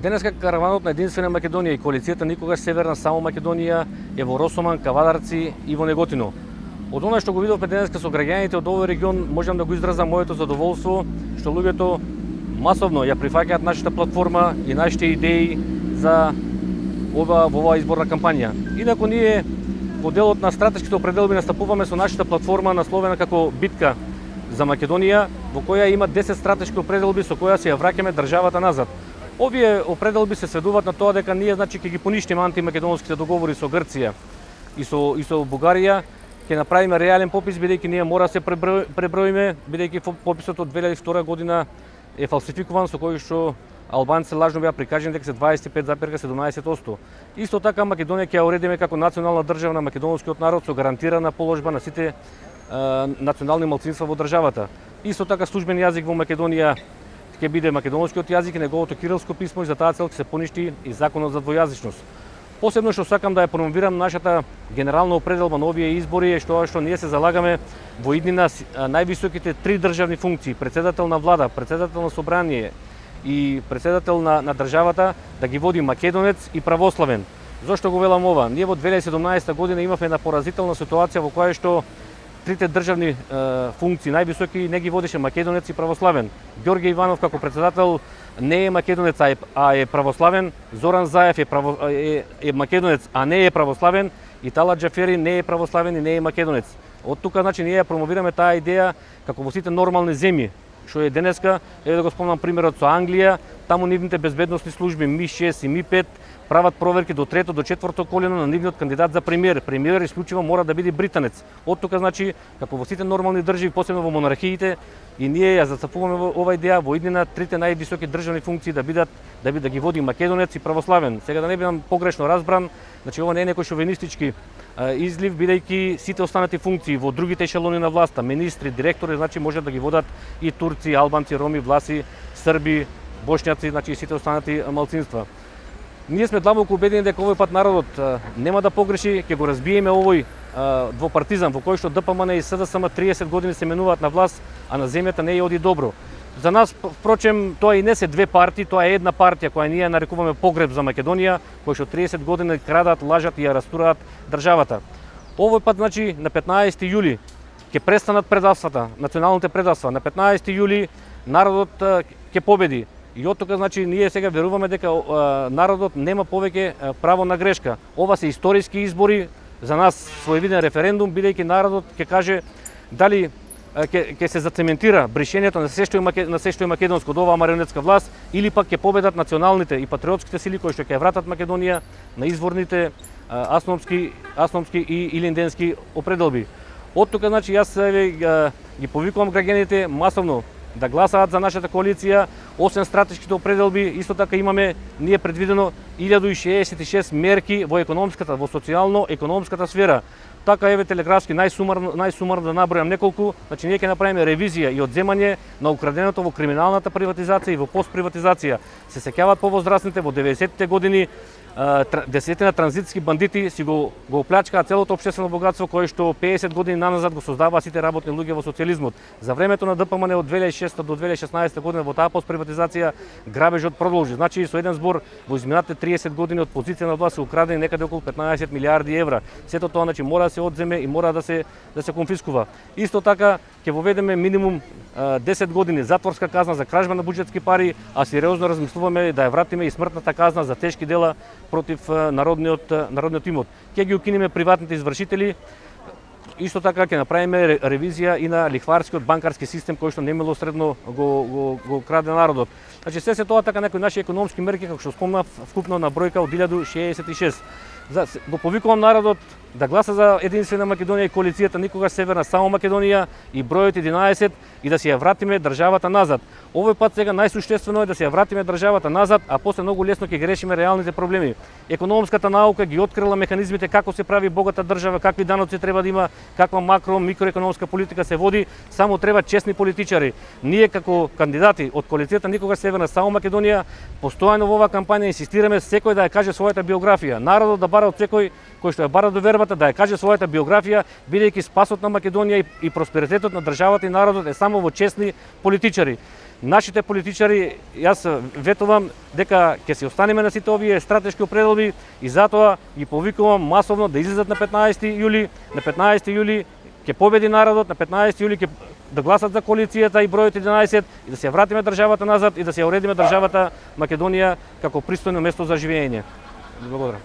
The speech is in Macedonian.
Денеска караванот на Единствена Македонија и коалицијата Никогаш Северна Само Македонија е во Росоман, Кавадарци и во Неготино. Од она што го видовме денеска со граѓаните од овој регион, можам да го изразам моето задоволство што луѓето масовно ја прифаќаат нашата платформа и нашите идеи за во оваа изборна кампања. Инаку ние во делот на стратешките определби настапуваме со нашата платформа насловена како Битка за Македонија, во која има 10 стратешки определби со која се ја враќаме државата назад. Овие определби се сведуваат на тоа дека ние ќе ги поништиме антимакедонските договори со Грција и со Бугарија, ќе направиме реален попис бидејќи ние мора да се преброиме, бидејќи пописот од 2002 година е фалсификуван со кој што албанците лажно беа прикажани дека се 25,17%. Исто така Македонија ќе ја уредиме како национална држава на македонскиот народ со гарантирана положба на сите национални малцинства во државата. Исто така службен јазик во Македонија ќе биде македонскиот јазик и неговото кирилско писмо и за таа цел ќе се поништи и законот за двојазичност. Посебно што сакам да ја промовирам нашата генерална определба на овие избори е што ние се залагаме во иднина највисоките 3 државни функции, председател на влада, председател на собрание и председател на државата да ги води македонец и православен. Зошто го велам ова? Ние во 2017 година имавме една поразителна ситуација во која што трите државни функции највисоки не ги водеше македонец и православен. Ѓорѓе Иванов како председател не е македонец, а е православен. Зоран Заев е македонец, а не е православен. И Талат Џафери не е православен и не е македонец. Од тука значи ние ја промовираме таа идеја како во сите нормални земји. Што е денеска, еве да го спомнам примерот со Англија, таму нивните безбедносни служби МИ-6 и МИ-5 прават проверки до трето, до четврто колено на нивниот кандидат за премиер. Премиер исклучиво мора да биде британец. Од тука значи, како во сите нормални држави, посебно во монархиите, и ние ја зацапуваме ова идеја во иднина трите највисоки државни функции да ги води македонец и православен. Сега да не бидам погрешно разбран, значи ова не е некој шовинистички излив, бидејќи сите останати функции во другите ешелони на власта, министри, директори, значи може да ги водат и турци, албанци, роми, власи, срби, бошњаци, значи и сите останати малцинства. Ние сме длабоко убедени дека овој пат народот нема да погреши, ќе го разбиеме овој двопартизам во кој што ДПМН и СДСМ 30 години се менуваат на власт, а на земјата не ја оди добро. За нас, впрочем, тоа и не се две партии, тоа е една партија која ние нарекуваме Погреб за Македонија, кој што 30 години крадат, лажат и ја растураат државата. Овој пат, значи, на 15 јули ќе престанат предавствата, националните предавства. На 15 јули народот ќе победи. И од тука, значи, ние сега веруваме дека народот нема повеќе право на грешка. Ова се историски избори, за нас своевиден референдум, бидејќи народот ќе каже дали ќе се зацементира бришењето на се што е македонско од оваа марионетска власт, или пак ќе победат националните и патриотските сили кои што ќе вратат Македонија на изворните асномски и илинденски определби. Од тука, значи, јас ги повикувам граѓаните масовно да гласаат за нашата коалиција. Освен стратешките определби, исто така имаме ние предвидено 1066 мерки во економската, во социјално-економската сфера. Така еве телеграфски најсумарно да набројам неколку, значи ние ќе направиме ревизија и одземање на украденото во криминалната приватизација и во постприватизација. Се сеќаваат повозрастните во 90-тите години десетина транзитски бандити си го оплячкаа целото општествено богатство кое што 50 години наназад го создаваа сите работни луѓе во социјализмот. За времето на ДПМН од 2006 до 2016 година во таа постприватизација грабежот продолжи. Значи со еден збор во изминатите 30 години од позиција на власт се украдени некаде околу 15 милиарди евра. Сето тоа, значи, мора да се одземе и мора да се конфискува. Исто така ќе воведеме минимум 10 години затворска казна за кражба на буџетски пари, а сериозно размислуваме да ја вратиме и смртната казна за тешки дела против народниот имот. Ќе ги укинеме приватните извршители. Исто така ќе направиме ревизија и на лихварскиот банкарски систем кој што немилосредно го краде народот. Значи се тоа така некои наши економски мерки, како што спомнав, вкупно на бројка од 1066. Го повикувам народот да гласа за Единствена Македонија и коалицијата Никогаш Северна Само Македонија и бројот 11 и да се ја вратиме државата назад. Овој пат сега најсуштествено е да се ја вратиме државата назад, а после многу лесно ќе ги решиме реалните проблеми. Економската наука ги открила механизмите како се прави богата држава, какви даноци треба да има, каква микроекономска политика се води, само треба честни политичари. Ние како кандидати од коалицијата Никогаш Северна Само Македонија постојано во оваа кампања инсистираме секој да ја каже својата биографија. Народот да бара од секој кој што ја бара до вербата да ја каже својата биографија, бидејќи спасот на Македонија и просперитетот на државата и народот е само во честни политичари. Нашите политичари, јас ветувам дека ќе се останеме на сите овие стратешки определби и затоа ги повикувам масовно да излезат на 15 јули. На 15 јули ќе победи народот, на 15 јули ќе да гласат за коалицијата и бројот 11 и да се вратиме државата назад и да се уредиме државата Македонија како пристојно место за живење. Благодарам.